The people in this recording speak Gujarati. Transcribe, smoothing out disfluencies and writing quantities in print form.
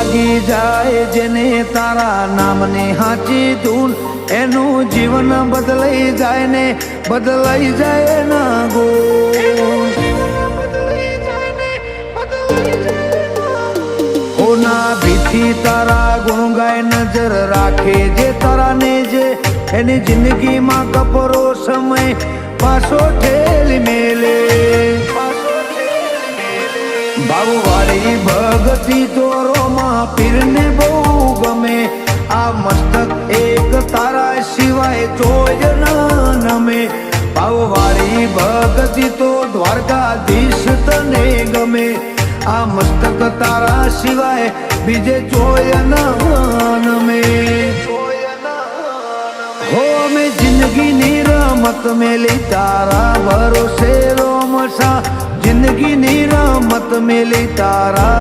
લાગી જાય જેને તારા નામની હાચી ધૂન એનું જીવન બદલાઈ જાય ને બદલાઈ જાય ના ગુણ હોના ભીથી તારા ગુણ ગાય નજર રાખે જે તારા ને જે એની જિંદગીમાં કપરો સમય પાછો ઠેલી મેલે ભાવવાળી ભગતી દોરોમાં પીરને બહુ ગમે આ મસ્તક એક તારા સિવાય જોય ન નમે ભાવવાળી ભગતી તો દ્વારકાધીશ તને ગમે આ મસ્તક તારા સિવાય બીજે જોય ન નમે હો મેં જિંદગીની રમત મેલી તારા ભરોસે રોમસા જિંદગીની રમત મેલી તારા